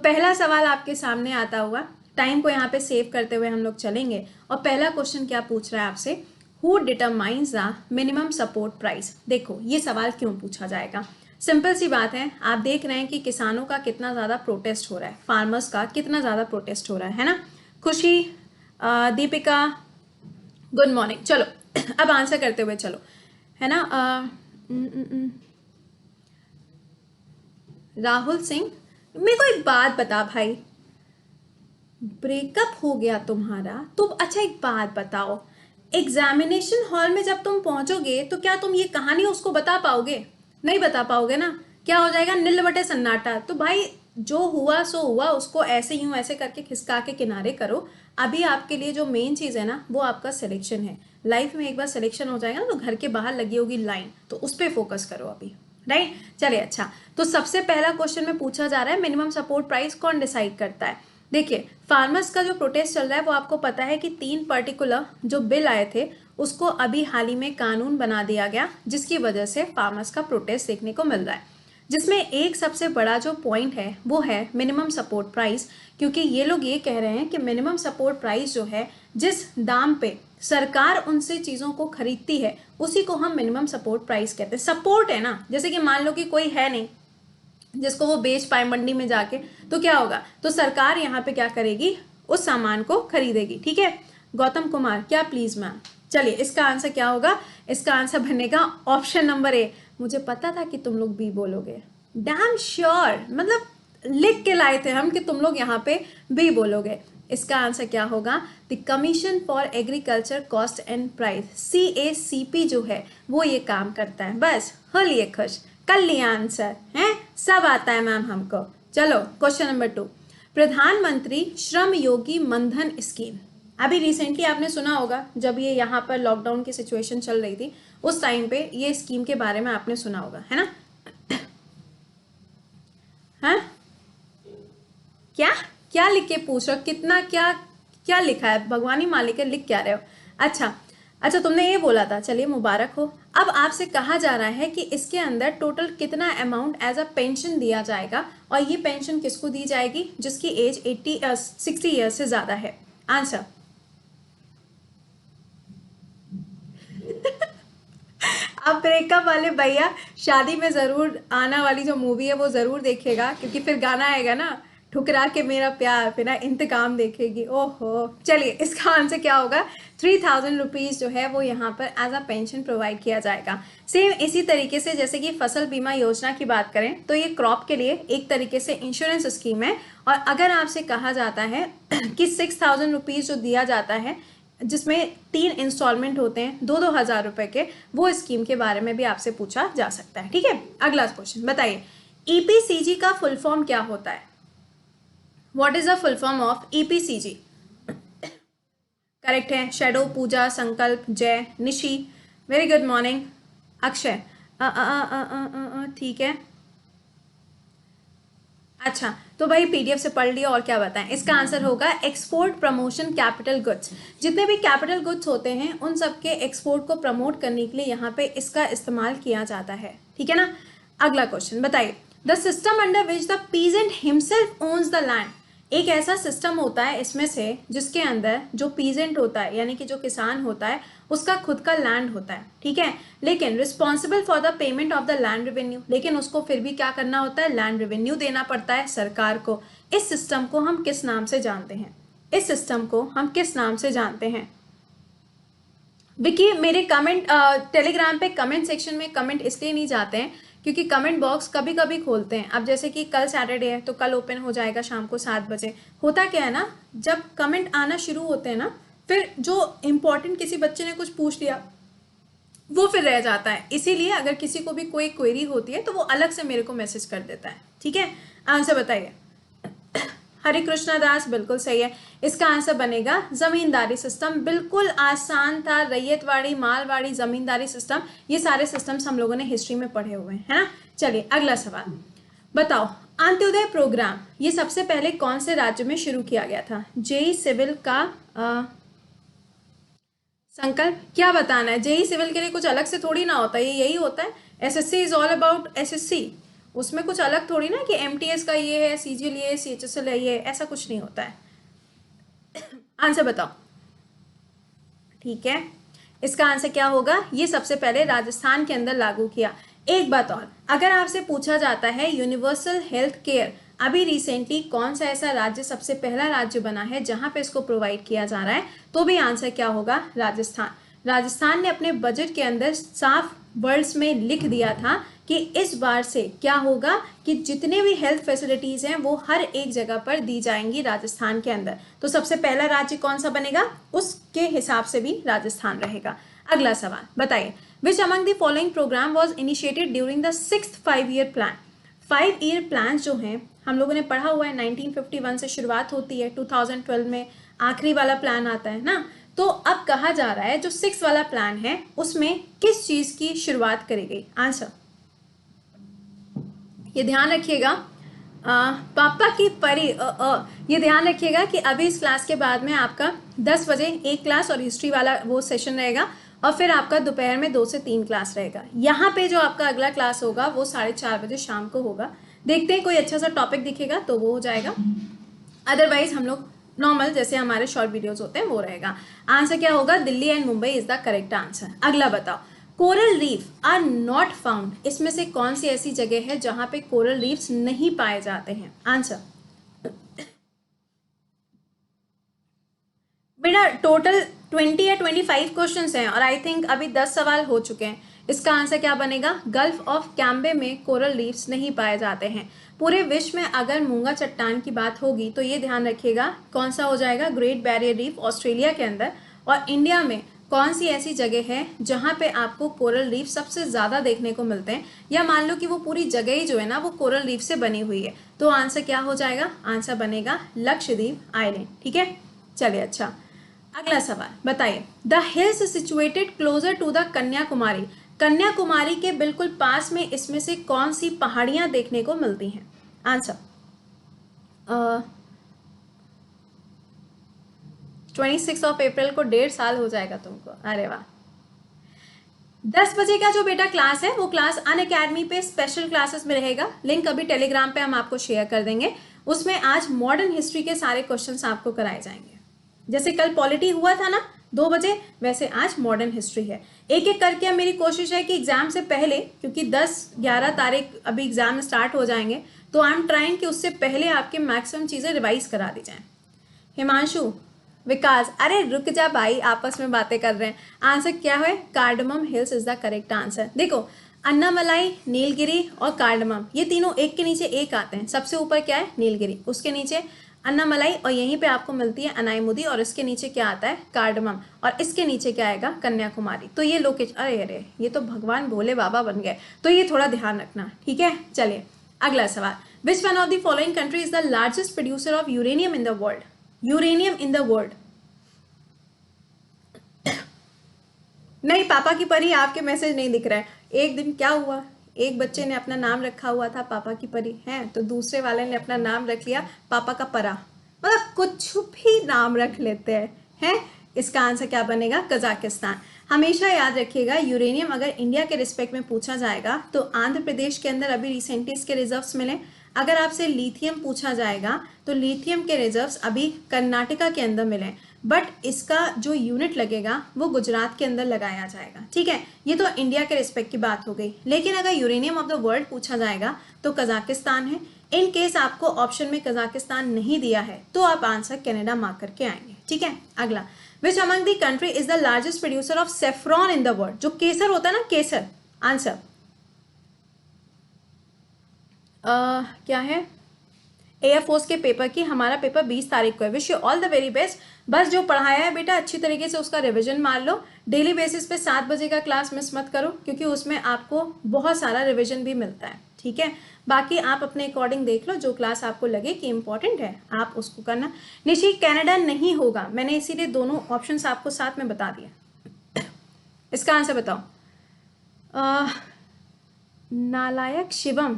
पहला सवाल आपके सामने आता हुआ, टाइम को यहाँ पे सेव करते हुए हम लोग चलेंगे। और पहला क्वेश्चन क्या पूछ रहा है आपसे, who determines the minimum support price. देखो ये सवाल क्यों पूछा जाएगा, सिंपल सी बात है, आप देख रहे हैं कि किसानों का कितना ज़्यादा प्रोटेस्ट हो रहा है, फार्मर्स का कितना ज़्यादा प्रोटेस्ट हो रहा है ना। खुशी, दीपिका, गुड मॉर्निंग। चलो अब आंसर करते हुए चलो, है ना। राहुल सिंह, मेरे को एक बात बता भाई, ब्रेकअप हो गया तुम्हारा तो अच्छा एक बात बताओ, एग्जामिनेशन हॉल में जब तुम पहुंचोगे तो क्या तुम ये कहानी उसको बता पाओगे? नहीं बता पाओगे ना, क्या हो जाएगा, नील बटे सन्नाटा। तो भाई जो हुआ सो हुआ, उसको ऐसे यूं ऐसे करके खिसका के किनारे करो। अभी आपके लिए जो मेन चीज़ है ना वो आपका सिलेक्शन है। लाइफ में एक बार सिलेक्शन हो जाएगा ना तो घर के बाहर लगी होगी लाइन, तो उस पर फोकस करो अभी, राइट। चलिए अच्छा, तो सबसे पहला क्वेश्चन में पूछा जा रहा है मिनिमम सपोर्ट प्राइस कौन डिसाइड करता है। देखिए फार्मर्स का जो प्रोटेस्ट चल रहा है वो आपको पता है कि 3 पर्टिकुलर जो बिल आए थे उसको अभी हाल ही में कानून बना दिया गया, जिसकी वजह से फार्मर्स का प्रोटेस्ट देखने को मिल रहा है। जिसमें एक सबसे बड़ा जो पॉइंट है वो है मिनिमम सपोर्ट प्राइस, क्योंकि ये लोग ये कह रहे हैं कि मिनिमम सपोर्ट प्राइस जो है, जिस दाम पे सरकार उनसे चीज़ों को खरीदती है उसी को हम मिनिमम सपोर्ट प्राइस कहते हैं। सपोर्ट है ना, जैसे कि मान लो कि कोई है नहीं जिसको वो बेच पाए मंडी में जाके, तो क्या होगा, तो सरकार यहाँ पे क्या करेगी, उस सामान को खरीदेगी, ठीक है। गौतम कुमार, क्या प्लीज मैम। चलिए इसका आंसर क्या होगा, इसका आंसर बनेगा ऑप्शन नंबर ए। मुझे पता था कि तुम लोग बी बोलोगे, डैम श्योर, मतलब लिख के लाए थे हम कि तुम लोग यहाँ पे बी बोलोगे। इसका आंसर क्या होगा, the commission for agriculture cost and price, CACP जो है वो ये काम करता है। बस हो लिए खुश, कर लिया आंसर है, सब आता है मैम हमको। चलो क्वेश्चन नंबर 2, प्रधानमंत्री श्रम योगी मनधन स्कीम। अभी रिसेंटली आपने सुना होगा, जब ये यहाँ पर लॉकडाउन की सिचुएशन चल रही थी उस टाइम पे ये स्कीम के बारे में आपने सुना होगा, है ना। हाँ क्या क्या लिख के पूछ रहे हो, कितना क्या क्या लिखा है, भगवानी मालिक है, लिख क्या रहे हो। अच्छा अच्छा तुमने ये बोला था, चलिए मुबारक हो। अब आपसे कहा जा रहा है कि इसके अंदर टोटल कितना अमाउंट एज अ पेंशन दिया जाएगा, और ये पेंशन किसको दी जाएगी, जिसकी एज 60 ईयर से ज्यादा है। आंसर अब ब्रेकअप वाले भैया शादी में जरूर आना वाली जो मूवी है वो जरूर देखेगा, क्योंकि फिर गाना आएगा ना, ठुकरा के मेरा प्यार, फिर ना इंतकाम देखेगी। ओहो, चलिए इसका आंसर क्या होगा, 3000 रुपीज जो है वो यहाँ पर एज अ पेंशन प्रोवाइड किया जाएगा। सेम इसी तरीके से जैसे कि फसल बीमा योजना की बात करें तो ये क्रॉप के लिए एक तरीके से इंश्योरेंस स्कीम है। और अगर आपसे कहा जाता है कि 6000 रुपीज जो दिया जाता है, जिसमें 3 इंस्टॉलमेंट होते हैं 2-2 हज़ार रुपए के, वो स्कीम के बारे में भी आपसे पूछा जा सकता है, ठीक है। अगला क्वेश्चन बताइए, EPCG का फुल फॉर्म क्या होता है, what is the full form of EPCG। Correct है शैडो, पूजा, संकल्प, जय, Nishi, very good morning, Akshay, ठीक है। अच्छा तो भाई PDF से पढ़ लिया, और क्या बताएं, इसका आंसर होगा एक्सपोर्ट प्रमोशन कैपिटल गुड्स। जितने भी कैपिटल गुड्स होते हैं उन सब के एक्सपोर्ट को प्रमोट करने के लिए यहाँ पे इसका इस्तेमाल किया जाता है, ठीक है ना। अगला क्वेश्चन बताइए, the system under which the peasant himself owns the land. एक ऐसा सिस्टम होता है इसमें से जिसके अंदर जो पीजेंट होता है यानी कि जो किसान होता है उसका खुद का लैंड होता है, ठीक है, लेकिन responsible for the payment of the land revenue, लेकिन उसको फिर भी क्या करना होता है, लैंड रेवेन्यू देना पड़ता है सरकार को। इस सिस्टम को हम किस नाम से जानते हैं, इस सिस्टम को हम किस नाम से जानते हैं। विकी मेरे कमेंट टेलीग्राम पे कमेंट सेक्शन में कमेंट इसलिए नहीं जाते हैं क्योंकि कमेंट बॉक्स कभी कभी खोलते हैं। अब जैसे कि कल सैटरडे है तो कल ओपन हो जाएगा शाम को 7 बजे। होता क्या है ना, जब कमेंट आना शुरू होते हैं ना, फिर जो इम्पोर्टेंट किसी बच्चे ने कुछ पूछ लिया वो फिर रह जाता है, इसीलिए अगर किसी को भी कोई क्वेरी होती है तो वो अलग से मेरे को मैसेज कर देता है, ठीक है। आंसर बताइए। हरे कृष्णा दास बिल्कुल सही है, इसका आंसर बनेगा जमींदारी सिस्टम। बिल्कुल आसान था, रैयतवाड़ी, मालवाड़ी, जमींदारी सिस्टम, ये सारे सिस्टम्स हम लोगों ने हिस्ट्री में पढ़े हुए हैं, है ना। चलिए अगला सवाल बताओ, अंत्योदय प्रोग्राम ये सबसे पहले कौन से राज्य में शुरू किया गया था। JEE सिविल का संकल्प, क्या बताना है, JEE सिविल के लिए कुछ अलग से थोड़ी ना होता है, ये यही होता है, SSC is all about SSC। उसमें कुछ अलग थोड़ी ना कि एमटीएस का ये है, सीजीएल ये है, सीएचएसएल है ये, ऐसा कुछ नहीं होता है। आंसर बताओ। ठीक है, इसका आंसर क्या होगा? ये सबसे पहले राजस्थान के अंदर लागू किया। एक बात और, अगर आपसे पूछा जाता है यूनिवर्सल हेल्थ केयर अभी रिसेंटली कौन सा ऐसा राज्य सबसे पहला राज्य बना है जहां पे इसको प्रोवाइड किया जा रहा है, तो भी आंसर क्या होगा? राजस्थान। राजस्थान ने अपने बजट के अंदर साफ वर्ड्स में लिख दिया था कि इस बार से क्या होगा कि जितने भी हेल्थ फैसिलिटीज हैं वो हर एक जगह पर दी जाएंगी राजस्थान के अंदर। तो सबसे पहला राज्य कौन सा बनेगा, उसके हिसाब से भी राजस्थान रहेगा। अगला सवाल बताइए, which among the following programme was initiated during the 6th 5-year plan. 5-year plan जो हैं हम लोगों ने पढ़ा हुआ है, 1951 से शुरुआत होती है, 2012 में आखिरी वाला प्लान आता है ना। तो अब कहा जा रहा है जो 6 वाला प्लान है उसमें किस चीज की शुरुआत करी गई? आंसर ये ध्यान रखिएगा, पापा की परी ये ध्यान रखिएगा कि अभी इस क्लास के बाद में आपका 10 बजे एक क्लास और हिस्ट्री वाला वो सेशन रहेगा और फिर आपका दोपहर में 2 से 3 क्लास रहेगा। यहाँ पे जो आपका अगला क्लास होगा वो 4:30 बजे शाम को होगा। देखते हैं कोई अच्छा सा टॉपिक दिखेगा तो वो हो जाएगा, अदरवाइज हम लोग नॉर्मल जैसे हमारे शॉर्ट वीडियोस होते हैं वो रहेगा। आंसर क्या होगा? Delhi and Mumbai is the correct answer. अगला बताओ, coral reef are not found, इसमें से कौन सी ऐसी जगह है जहां पे कोरल रीफ्स नहीं पाए जाते हैं? आंसर बेटा टोटल 20 या 25 क्वेश्चंस हैं और आई थिंक अभी 10 सवाल हो चुके हैं। इसका आंसर क्या बनेगा? गल्फ ऑफ कैम्बे में कोरल रीफ्स नहीं पाए जाते हैं। पूरे विश्व में अगर मूंगा चट्टान की बात होगी तो ये ध्यान रखिएगा कौन सा हो जाएगा? ग्रेट बैरियर रीफ ऑस्ट्रेलिया के अंदर। और इंडिया में कौन सी ऐसी जगह है जहां पे आपको कोरल रीफ सबसे ज्यादा देखने को मिलते हैं, या मान लो कि वो पूरी जगह ही जो है ना वो कोरल रीफ से बनी हुई है, तो आंसर क्या हो जाएगा? आंसर बनेगा लक्षद्वीप आइलैंड। ठीक है, चलिए अच्छा अगला सवाल बताइए, the hills situated closer to the Kanyakumari, Kanyakumari के बिल्कुल पास में इसमें से कौन सी पहाड़ियां देखने को मिलती हैं? आंसर 26 अप्रैल को 1.5 साल हो जाएगा तुमको। अरे वाह। 10 बजे का जो बेटा क्लास है वो क्लास अनअकैडमी पे स्पेशल क्लासेस में रहेगा, लिंक अभी टेलीग्राम पे हम आपको शेयर कर देंगे। उसमें आज मॉडर्न हिस्ट्री के सारे क्वेश्चंस आपको कराए जाएंगे, जैसे कल पॉलिटी हुआ था ना 2 बजे, वैसे आज मॉडर्न हिस्ट्री है। एक एक करके मेरी कोशिश है कि एग्जाम से पहले, क्योंकि 10-11 तारीख अभी एग्जाम स्टार्ट हो जाएंगे, तो आई एम ट्राइंग कि उससे पहले आपके मैक्सिमम चीजें रिवाइज करा दी जाएं। हिमांशु, विकास, अरे रुक जा भाई, आपस में बातें कर रहे हैं। आंसर क्या है? Cardamom hills is the correct answer. देखो अन्नामलाई, नीलगिरी और कार्डमम ये तीनों एक के नीचे एक आते हैं। सबसे ऊपर क्या है? नीलगिरी, उसके नीचे अन्नामलाई और यहीं पे आपको मिलती है अनाईमुदी, और इसके नीचे क्या आता है? कार्डमम, और इसके नीचे क्या आएगा? कन्याकुमारी। तो ये लोकेशन, अरे अरे ये तो भगवान भोले बाबा बन गए, तो ये थोड़ा ध्यान रखना। ठीक है, चलिए अगला सवाल, which one of the following country is the largest producer of uranium in the world? Uranium in the world. नहीं पापा की परी, आपके मैसेज नहीं दिख रहा है। एक दिन क्या हुआ, एक बच्चे ने अपना नाम रखा हुआ था पापा की परी है, तो दूसरे वाले ने अपना नाम रख लिया पापा का परा। मतलब कुछ भी नाम रख लेते हैं। इसका आंसर क्या बनेगा? कजाकिस्तान। हमेशा याद रखिएगा यूरेनियम अगर इंडिया के रिस्पेक्ट में पूछा जाएगा तो आंध्र प्रदेश के अंदर अभी रिसेंटली इसके रिजर्व्स मिले। अगर आपसे लिथियम पूछा जाएगा तो लिथियम के रिजर्व्स अभी कर्नाटका के अंदर मिले, बट इसका जो यूनिट लगेगा वो गुजरात के अंदर लगाया जाएगा। ठीक है, ये तो इंडिया के रिस्पेक्ट की बात हो गई। लेकिन अगर यूरेनियम ऑफ द वर्ल्ड पूछा जाएगा तो कजाकिस्तान है। इन केस आपको ऑप्शन में कजाकिस्तान नहीं दिया है तो आप आंसर कनाडा मार्क करके आएंगे। ठीक है, अगला, which among the country is the largest producer of saffron in the world? जो केसर होता है ना, केसर। आंसर क्या है? एयरफोर्स के पेपर की, हमारा पेपर 20 तारीख को है। Wish you all the very best. बस जो पढ़ाया है बेटा अच्छी तरीके से उसका रिवीजन मार लो। डेली बेसिस पे 7 बजे का क्लास मिस मत करो, क्योंकि उसमें आपको बहुत सारा रिवीजन भी मिलता है। ठीक है, बाकी आप अपने अकॉर्डिंग देख लो, जो क्लास आपको लगे कि इंपॉर्टेंट है आप उसको करना। निशी, कनाडा नहीं होगा, मैंने इसीलिए दोनों ऑप्शंस आपको साथ में बता दिया। इसका आंसर बताओ। नालायक शिवम,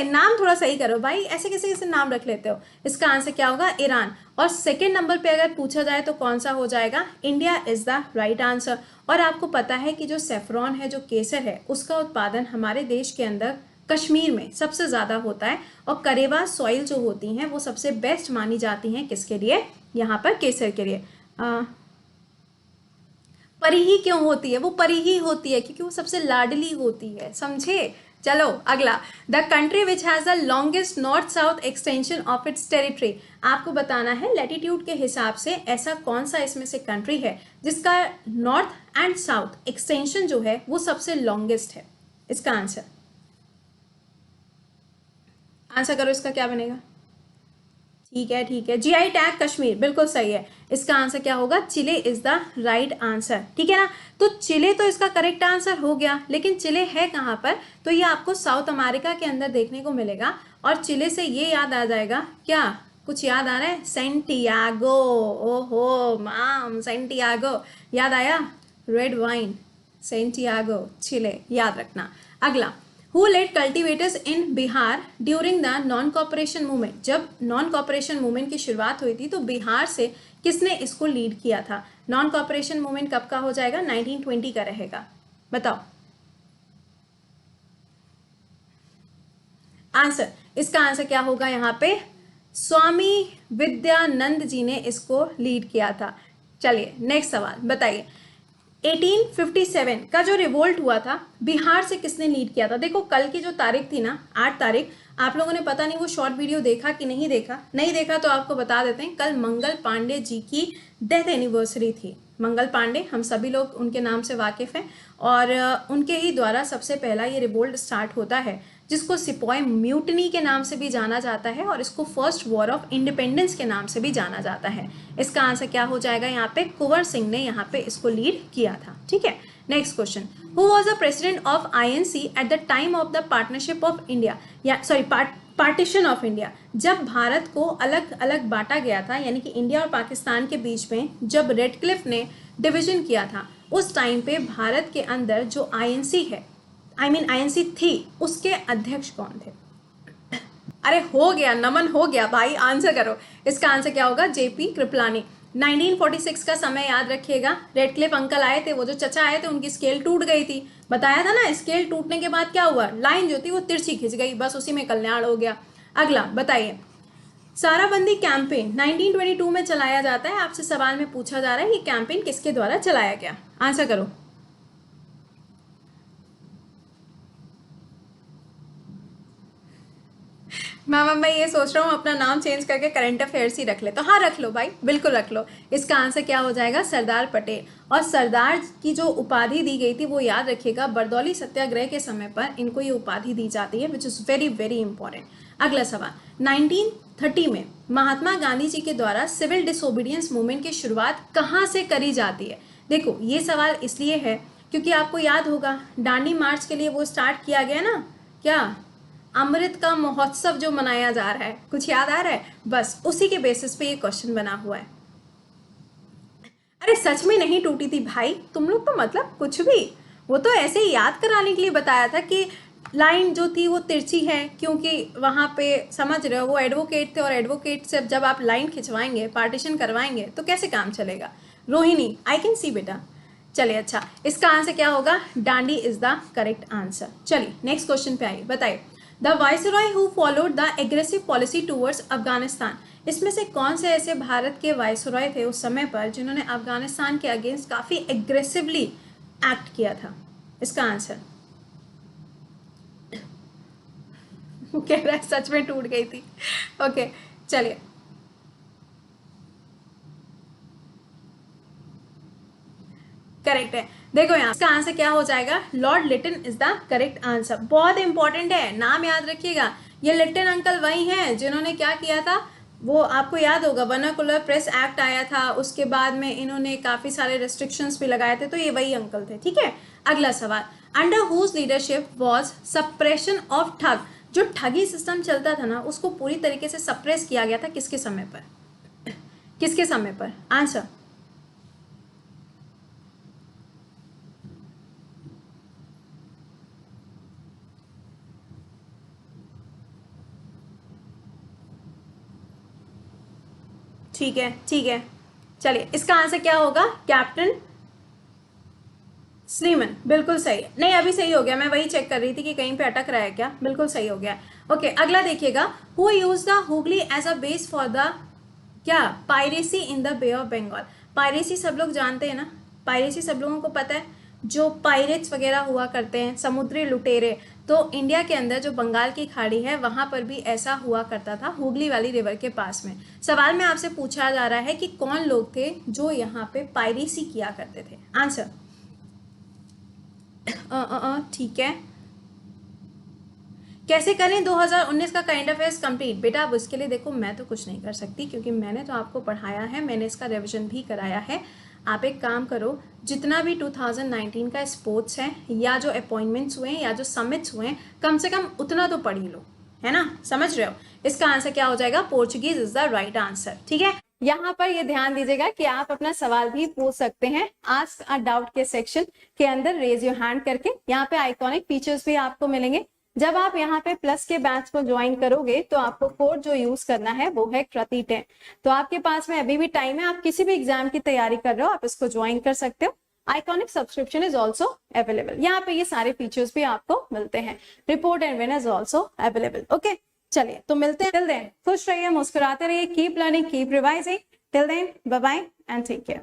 नाम थोड़ा सही करो भाई, ऐसे कैसे कैसे नाम रख लेते हो। इसका आंसर क्या होगा? ईरान। और सेकेंड नंबर पे अगर पूछा जाए तो कौन सा हो जाएगा? India is the right answer. और आपको पता है कि जो सेफ्रॉन है, जो केसर है, उसका उत्पादन हमारे देश के अंदर कश्मीर में सबसे ज़्यादा होता है। और करेवा सॉइल जो होती हैं वो सबसे बेस्ट मानी जाती हैं किसके लिए, यहाँ पर केसर के लिए। परिही क्यों होती है, वो परिही होती है क्योंकि वो सबसे लाडली होती है, समझे। चलो अगला, the country which has the longest north south extension of its territory. आपको बताना है लैटिट्यूड के हिसाब से ऐसा कौन सा इसमें से कंट्री है जिसका नॉर्थ एंड साउथ एक्सटेंशन जो है वो सबसे लॉन्गेस्ट है। इसका आंसर करो, इसका क्या बनेगा। ठीक है, जीआई टैग कश्मीर बिल्कुल सही है। इसका आंसर क्या होगा, चिले इज द राइट आंसर, ठीक है ना। तो चिले तो इसका करेक्ट आंसर हो गया, लेकिन चिले है कहाँ पर, तो ये आपको साउथ अमेरिका के अंदर देखने को मिलेगा। और चिले से ये याद आ जाएगा, क्या कुछ याद आ रहा है, सेंटियागो। ओहो माम, सेंटियागो याद आया, रेड वाइन, सेंटियागो, चिले, याद रखना। अगला, Who led cultivators in Bihar during the non cooperation movement. जब नॉन कॉपरेशन मूवमेंट की शुरुआत हुई थी तो बिहार से किसने इसको लीड किया था। नॉन कॉपरेशन मूवमेंट कब का हो जाएगा, 1920 का रहेगा, बताओ आंसर। इसका आंसर क्या होगा यहाँ पे, स्वामी विद्यानंद जी ने इसको लीड किया था। चलिए नेक्स्ट सवाल बताइए, 1857 का जो रिवोल्ट हुआ था बिहार से किसने लीड किया था। देखो कल की जो तारीख थी ना, 8 तारीख, आप लोगों ने पता नहीं वो शॉर्ट वीडियो देखा कि नहीं देखा, नहीं देखा तो आपको बता देते हैं, कल मंगल पांडे जी की डेथ एनिवर्सरी थी। मंगल पांडे हम सभी लोग उनके नाम से वाकिफ हैं, और उनके ही द्वारा सबसे पहला ये रिवोल्ट स्टार्ट होता है, जिसको सिपॉय म्यूटनी के नाम से भी जाना जाता है, और इसको फर्स्ट वॉर ऑफ इंडिपेंडेंस के नाम से भी जाना जाता है। इसका आंसर क्या हो जाएगा, यहाँ पे कुंवर सिंह ने यहाँ पे इसको लीड किया था, ठीक है। Next question, who was the president of INC at the time of the partnership of India, या सॉरी पार्टीशन ऑफ इंडिया। जब भारत को अलग अलग बांटा गया था, यानी कि इंडिया और पाकिस्तान के बीच में जब रेडक्लिफ ने डिवीजन किया था, उस टाइम पे भारत के अंदर जो आईएनसी है, आईएनसी थी, उसके अध्यक्ष कौन थे। अरे हो गया, नमन हो गया भाई, आंसर करो। इसका आंसर क्या होगा, जेपी कृपलानी। 1946 का समय याद रखिएगा, रेडक्लिफ अंकल आए थे, वो जो चचा आए थे उनकी स्केल टूट गई थी, बताया था ना। स्केल टूटने के बाद क्या हुआ, लाइन जो थी वो तिरछी खिंच गई, बस उसी में कल्याण हो गया। अगला बताइए, साराबंदी कैंपेन 1922 में चलाया जाता है। आपसे सवाल में पूछा जा रहा है ये कैंपेन किसके द्वारा चलाया गया, आंसर करो। मैं ये सोच रहा हूँ अपना नाम चेंज करके करंट अफेयर्स ही रख ले, तो हाँ रख लो भाई, बिल्कुल रख लो। इसका आंसर क्या हो जाएगा, सरदार पटेल। और सरदार की जो उपाधि दी गई थी वो याद रखिएगा, बरदौली सत्याग्रह के समय पर इनको ये उपाधि दी जाती है, which is very very important. अगला सवाल, 1930 में महात्मा गांधी जी के द्वारा सिविल डिसोबीडियंस मूवमेंट की शुरुआत कहाँ से करी जाती है। देखो ये सवाल इसलिए है क्योंकि आपको याद होगा दांडी मार्च के लिए वो स्टार्ट किया गया ना, क्या अमृत का महोत्सव जो मनाया जा रहा है, कुछ याद आ रहा है, बस उसी के बेसिस पे ये क्वेश्चन बना हुआ है। अरे सच में नहीं टूटी थी भाई, तुम लोग तो मतलब कुछ भी, वो तो ऐसे ही याद कराने के लिए बताया था कि लाइन जो थी वो तिरछी है, क्योंकि वहां पे समझ रहे हो वो एडवोकेट थे, और एडवोकेट से जब आप लाइन खिंचवाएंगे, पार्टीशन करवाएंगे, तो कैसे काम चलेगा। रोहिणी आई कैन सी बेटा। चलिए अच्छा, इसका आंसर क्या होगा, डांडी इज द करेक्ट आंसर। चलिए नेक्स्ट क्वेश्चन पे आइए, बताइए, the viceroy who followed the aggressive policy towards Afghanistan. इसमें से कौन से ऐसे भारत के वाइसरॉय थे उस समय पर जिन्होंने अफगानिस्तान के अगेंस्ट काफी एग्रेसिवली एक्ट किया था। इसका आंसर वो कह रहा है सच में टूट गई थी। ओके चलिए, करेक्ट है। देखो यहाँ इसका आंसर क्या हो जाएगा, Lord Lytton is the correct answer. बहुत इंपॉर्टेंट है, नाम याद रखिएगा। ये लिटन अंकल वही हैं जिन्होंने क्या किया था, वो आपको याद होगा, वर्नाकुलर प्रेस एक्ट आया था, उसके बाद में इन्होंने काफी सारे रेस्ट्रिक्शंस भी लगाए थे, तो ये वही अंकल थे, ठीक है। अगला सवाल, under whose leadership was suppression of thug. जो ठगी सिस्टम चलता था ना, उसको पूरी तरीके से सप्रेस किया गया था किसके समय पर, किसके समय पर, आंसर। ठीक है चलिए, इसका आंसर क्या होगा, कैप्टन स्लीमन, बिल्कुल सही है। नहीं अभी सही हो गया, मैं वही चेक कर रही थी कि कहीं पे अटक रहा है क्या। बिल्कुल सही हो गया। ओके अगला देखिएगा, who use the Hooghly as a base for the क्या piracy in the bay of Bengal. Piracy सब लोग जानते हैं ना, पायरेसी सब लोगों को पता है, जो पायरेट्स वगैरह हुआ करते हैं, समुद्री लुटेरे। तो इंडिया के अंदर जो बंगाल की खाड़ी है वहां पर भी ऐसा हुआ करता था, हुगली वाली रिवर के पास में। सवाल में आपसे पूछा जा रहा है कि कौन लोग थे जो यहाँ पे पायरेसी किया करते थे। आंसर ठीक है। कैसे करें 2019 का करंट अफेयर्स कंप्लीट? बेटा अब उसके लिए देखो मैं तो कुछ नहीं कर सकती, क्योंकि मैंने तो आपको पढ़ाया है, मैंने इसका रिवीजन भी कराया है। आप एक काम करो, जितना भी 2019 का स्पोर्ट्स है या जो अपॉइंटमेंट्स हुए हैं या जो समिट्स हुए हैं, कम से कम उतना तो पढ़ ही लो, है ना। समझ रहे हो? इसका आंसर क्या हो जाएगा? Portuguese is the right answer. ठीक है, यहाँ पर ये ध्यान दीजिएगा कि आप अपना सवाल भी पूछ सकते हैं आस्क अ डाउट के सेक्शन के अंदर, रेज योर हैंड करके। यहाँ पे आइकॉनिक फीचर्स भी आपको मिलेंगे। जब आप यहाँ पे प्लस के बैच को ज्वाइन करोगे तो आपको कोड जो यूज करना है वो है कृति10। तो आपके पास में अभी भी टाइम है, आप किसी भी एग्जाम की तैयारी कर रहे हो आप इसको ज्वाइन कर सकते हो। Iconic subscription is also available, यहाँ पे ये सारे फीचर्स भी आपको मिलते हैं। Report and win is also available. Okay चलिए तो मिलते हैं। टिल देन खुश रहिए, मुस्कुराते रहिए, keep learning, keep revising. Till then bye bye and take care.